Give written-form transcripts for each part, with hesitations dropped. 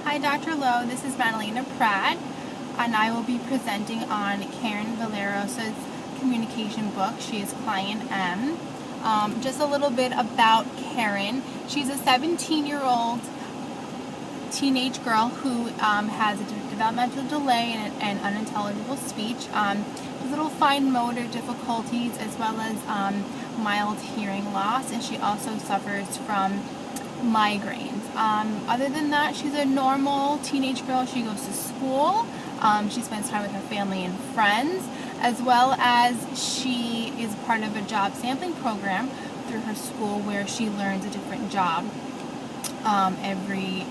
Hi, Dr. Lowe. This is Madalena Pratt, and I will be presenting on Karen Valerosa's communication book. She is Client M. Just a little bit about Karen. She's a 17-year-old teenage girl who has a developmental delay and unintelligible speech, little fine motor difficulties, as well as mild hearing loss, and she also suffers from migraines. Other than that, she's a normal teenage girl. She goes to school. She spends time with her family and friends, as well as she is part of a job sampling program through her school where she learns a different job every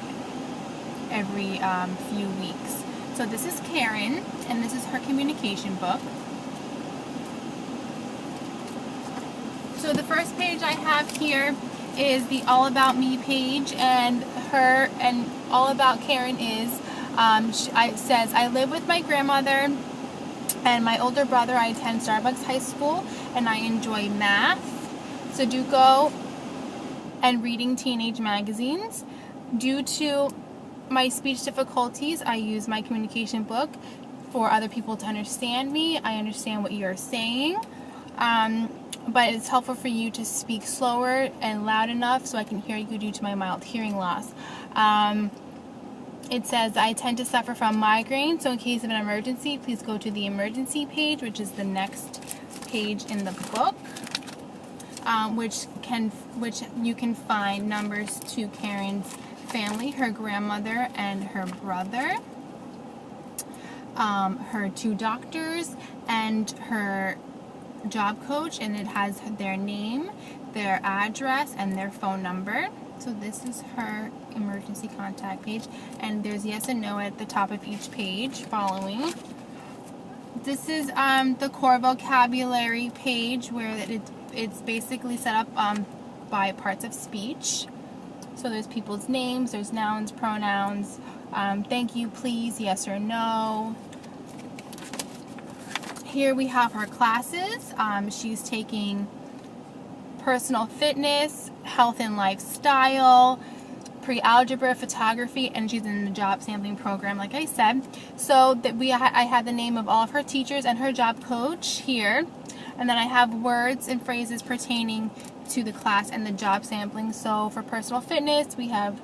few weeks. So this is Karen, and this is her communication book. So the first page I have here is the All About Me page, and All About Karen is, it says, I live with my grandmother and my older brother. I attend Starbucks High School, and I enjoy math, Sudoku, and reading teenage magazines. Due to my speech difficulties, I use my communication book for other people to understand me. I understand what you're saying. But it's helpful for you to speak slower and loud enough so I can hear you due to my mild hearing loss. It says, I tend to suffer from migraine, so in case of an emergency, please go to the emergency page, which is the next page in the book, which you can find numbers to Karen's family, her grandmother and her brother, her 2 doctors, and her job coach, and it has their name, their address, and their phone number. So this is her emergency contact page, and there's yes and no at the top of each page following. This is the core vocabulary page, where it's basically set up by parts of speech. So there's people's names, there's nouns, pronouns, thank you, please, yes or no. Here we have her classes. She's taking personal fitness, health and lifestyle, pre-algebra, photography, and she's in the job sampling program, like I said. So that I have the name of all of her teachers and her job coach here, and then I have words and phrases pertaining to the class and the job sampling. So for personal fitness, we have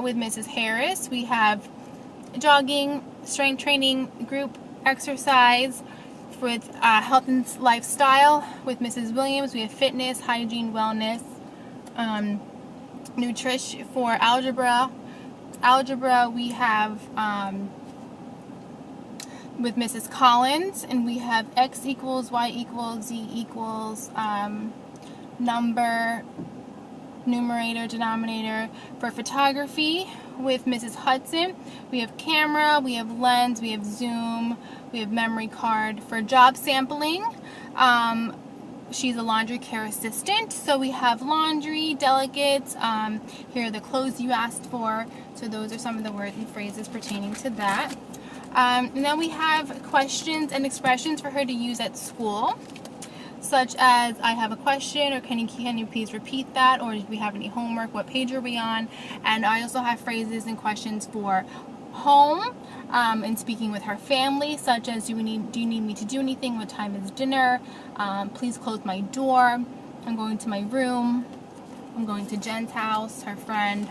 with Mrs. Harris, we have jogging, strength training, group exercise. With health and lifestyle, with Mrs. Williams, we have fitness, hygiene, wellness, nutrition. For algebra, we have with Mrs. Collins, and we have X equals, Y equals, Z equals, number, numerator, denominator. For photography, with Mrs. Hudson, we have camera, we have lens, we have zoom, we have memory card. For job sampling, she's a laundry care assistant, so we have laundry, delegates, here are the clothes you asked for, so those are some of the words and phrases pertaining to that. And then we have questions and expressions for her to use at school, such as, I have a question, or can you please repeat that, or do we have any homework, what page are we on? And I also have phrases and questions for home, and speaking with her family, such as, do you need me to do anything, what time is dinner, please close my door, I'm going to my room, I'm going to Jen's house, her friend.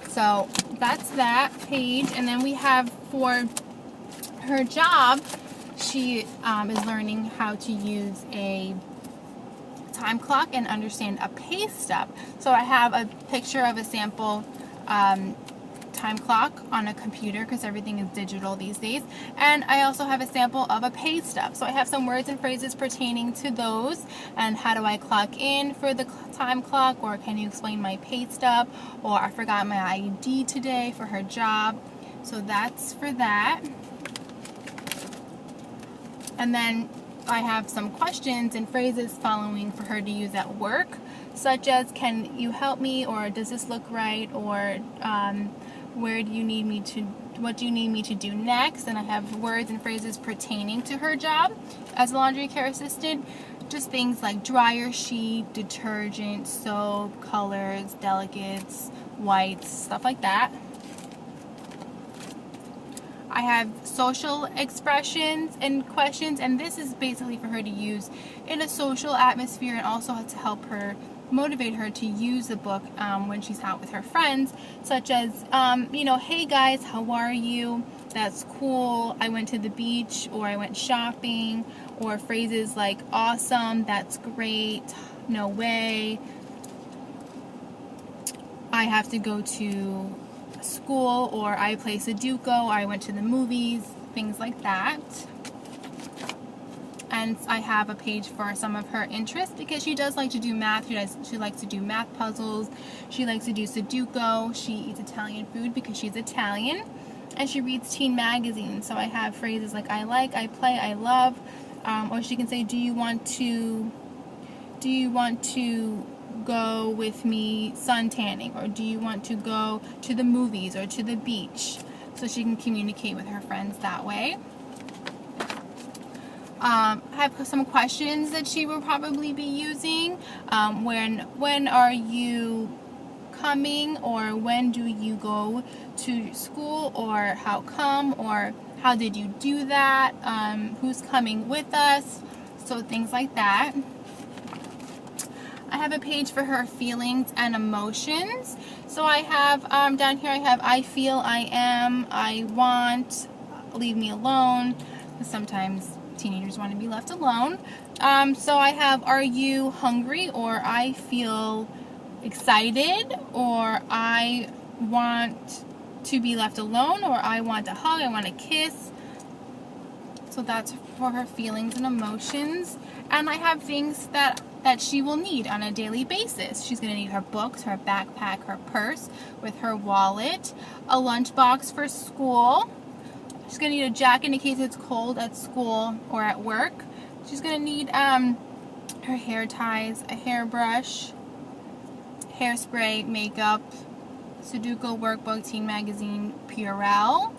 So that's that page. And then we have, for her job, she is learning how to use a time clock and understand a pay stub. So I have a picture of a sample time clock on a computer, because everything is digital these days, and I also have a sample of a pay stub. So I have some words and phrases pertaining to those, and how do I clock in for the time clock, or can you explain my pay stub, or I forgot my ID today, for her job. So that's for that. And then I have some questions and phrases following for her to use at work, such as, can you help me, or does this look right, or what do you need me to do next? And I have words and phrases pertaining to her job as a laundry care assistant, just things like dryer sheet, detergent, soap, colors, delegates, whites, stuff like that. I have social expressions and questions, and this is basically for her to use in a social atmosphere and also to help her motivate her to use the book when she's out with her friends, such as, hey guys, how are you? That's cool. I went to the beach, or I went shopping, or phrases like awesome, that's great, no way, I have to go to school, or I play Sudoku, or I went to the movies, things like that. And I have a page for some of her interests because she does like to do math. She likes to do math puzzles. She likes to do Sudoku. She eats Italian food because she's Italian. And she reads teen magazines. So I have phrases like I like, I play, I love. Or she can say, do you want to go with me sun tanning, or do you want to go to the movies or to the beach? So she can communicate with her friends that way. I have some questions that she will probably be using. When are you coming, or when do you go to school, or how come, or how did you do that, who's coming with us, so things like that. I have a page for her feelings and emotions. So I have down here, I have I feel, I am, I want, leave me alone. Sometimes teenagers want to be left alone. So I have are you hungry, or I feel excited, or I want to be left alone, or I want a hug, I want a kiss. So that's for her feelings and emotions. And I have things that she will need on a daily basis. She's going to need her books, her backpack, her purse with her wallet, a lunchbox for school. She's going to need a jacket in case it's cold at school or at work. She's going to need her hair ties, a hairbrush, hairspray, makeup, Sudoku workbook, teen magazine, Purell,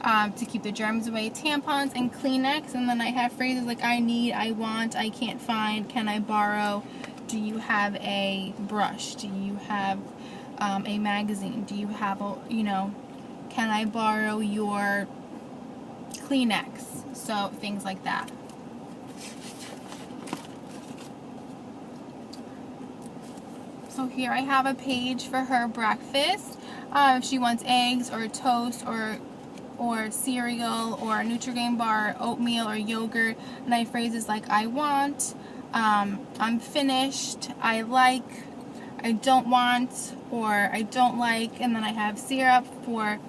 to keep the germs away, tampons, and Kleenex. And then I have phrases like I need, I want, I can't find, can I borrow, do you have a brush, do you have a magazine, do you have a, can I borrow your Kleenex, so things like that. So here I have a page for her breakfast. If she wants eggs or toast or cereal or a Nutri-Grain bar, oatmeal or yogurt, and I have phrases like I want, I'm finished, I like, I don't want, or I don't like, and then I have syrup for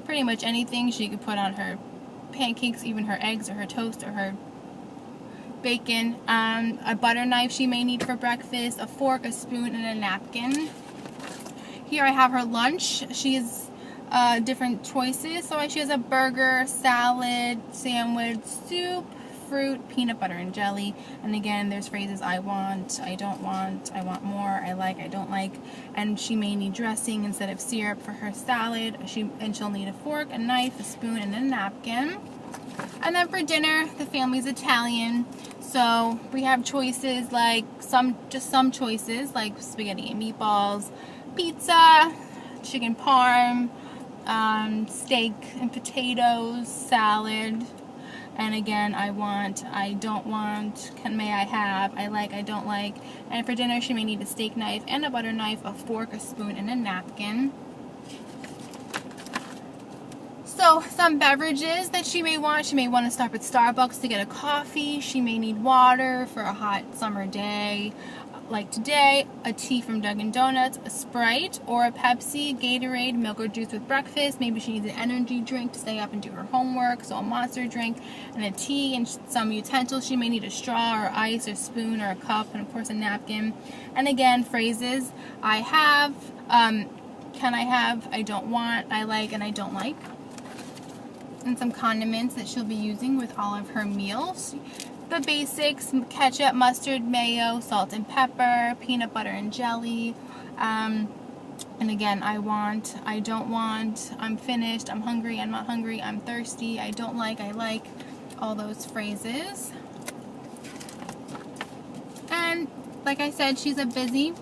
pretty much anything she could put on her pancakes, even her eggs or her toast or her bacon. A butter knife she may need for breakfast, a fork, a spoon, and a napkin. Here I have her lunch. She has different choices. So she has a burger, salad, sandwich, soup, fruit, peanut butter, and jelly. And again, there's phrases I want, I don't want, I want more, I like, I don't like. And she may need dressing instead of syrup for her salad. She'll need a fork, a knife, a spoon, and a napkin. And then for dinner, the family's Italian, so we have choices like some choices like spaghetti and meatballs, pizza, chicken parm, steak and potatoes, salad, and again, I want, I don't want, may I have, I like, I don't like. And for dinner, she may need a steak knife and a butter knife, a fork, a spoon, and a napkin. So some beverages that she may want to stop at Starbucks to get a coffee. She may need water for a hot summer day like today, a tea from Dunkin' Donuts, a Sprite or a Pepsi, Gatorade, milk or juice with breakfast. Maybe she needs an energy drink to stay up and do her homework, so a Monster drink and a tea, and some utensils. She may need a straw or ice or spoon or a cup, and of course a napkin. And again, phrases I have, can I have, I don't want, I like, and I don't like. And some condiments that she'll be using with all of her meals. The basics: ketchup, mustard, mayo, salt and pepper, peanut butter and jelly. And again, I want, I don't want, I'm finished, I'm hungry, I'm not hungry, I'm thirsty, I don't like, I like, all those phrases. And like I said, she's a busy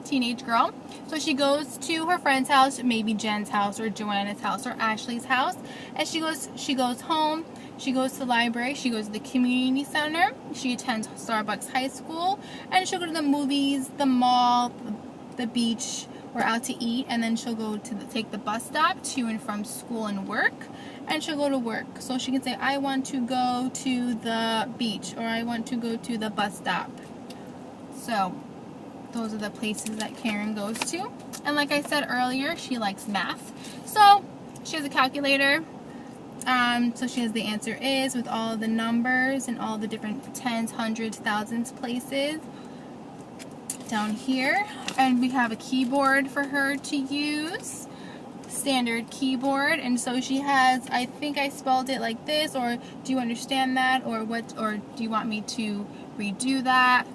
teenage girl. So she goes to her friend's house, maybe Jen's house or Joanna's house or Ashley's house, and she goes home. She goes to the library, she goes to the community center, she attends Starbucks High School, and she'll go to the movies, the mall, the beach, or out to eat, and then she'll go to take the bus stop to and from school and work, and she'll go to work. So she can say, I want to go to the beach, or I want to go to the bus stop. So those are the places that Karen goes to. And like I said earlier, she likes math. So she has a calculator. So she has the answer is with all the numbers and all the different tens, hundreds, thousands places down here. And we have a keyboard for her to use, standard keyboard. And so she has, I think I spelled it like this, or do you understand that, or what, or do you want me to redo that?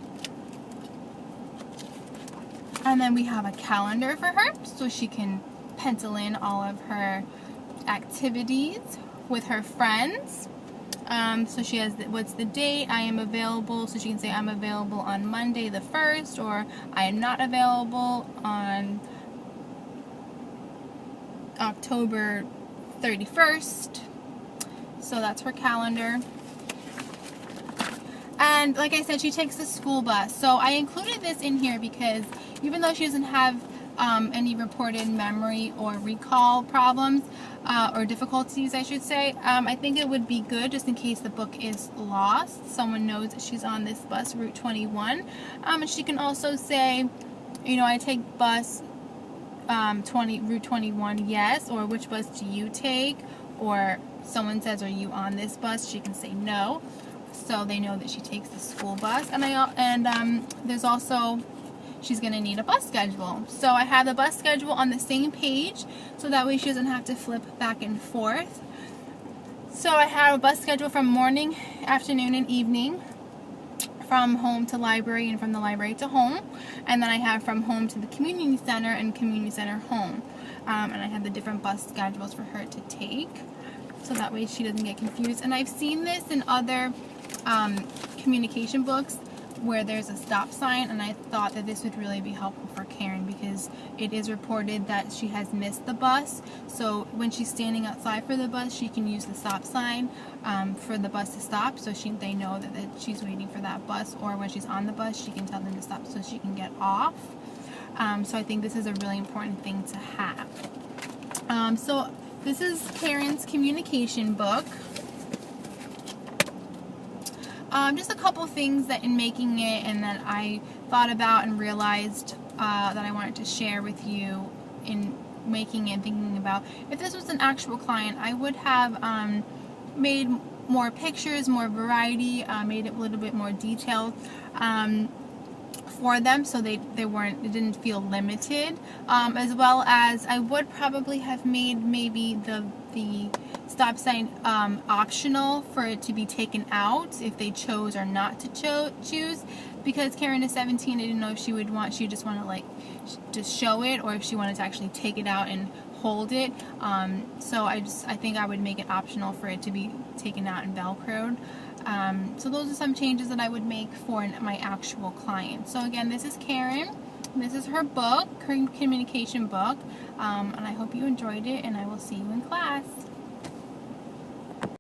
And then we have a calendar for her, so she can pencil in all of her activities with her friends. So she has what's the date, I am available, so she can say I'm available on Monday the 1st, or I am not available on October 31st. So that's her calendar. And like I said, she takes the school bus. So I included this in here because even though she doesn't have any reported memory or recall problems, or difficulties, I should say, I think it would be good just in case the book is lost. Someone knows that she's on this bus, Route 21. And she can also say, you know, I take bus Route 21, yes, or which bus do you take? Or someone says, are you on this bus? She can say no. So they know that she takes the school bus. And there's also, she's going to need a bus schedule. So I have the bus schedule on the same page, so that way she doesn't have to flip back and forth. So I have a bus schedule from morning, afternoon, and evening, from home to library and from the library to home. And then I have from home to the community center and community center home. And I have the different bus schedules for her to take, so that way she doesn't get confused. And I've seen this in other communication books where there's a stop sign, and I thought that this would really be helpful for Karen because it is reported that she has missed the bus. So when she's standing outside for the bus, she can use the stop sign for the bus to stop, so they know that she's waiting for that bus, or when she's on the bus, she can tell them to stop so she can get off. So I think this is a really important thing to have. So this is Karen's communication book. Just a couple things that in making it and that I thought about and realized that I wanted to share with you in making it and thinking about. If this was an actual client, I would have made more pictures, more variety, made it a little bit more detailed for them, so it didn't feel limited, as well as I would probably have made maybe the stop sign optional for it to be taken out if they chose or not to choose, because Karen is 17. I didn't know if she just want to like just show it, or if she wanted to actually take it out and hold it. So I think I would make it optional for it to be taken out and velcroed. So those are some changes that I would make for my actual client. So again, this is Karen. This is her book, her communication book, and I hope you enjoyed it, and I will see you in class.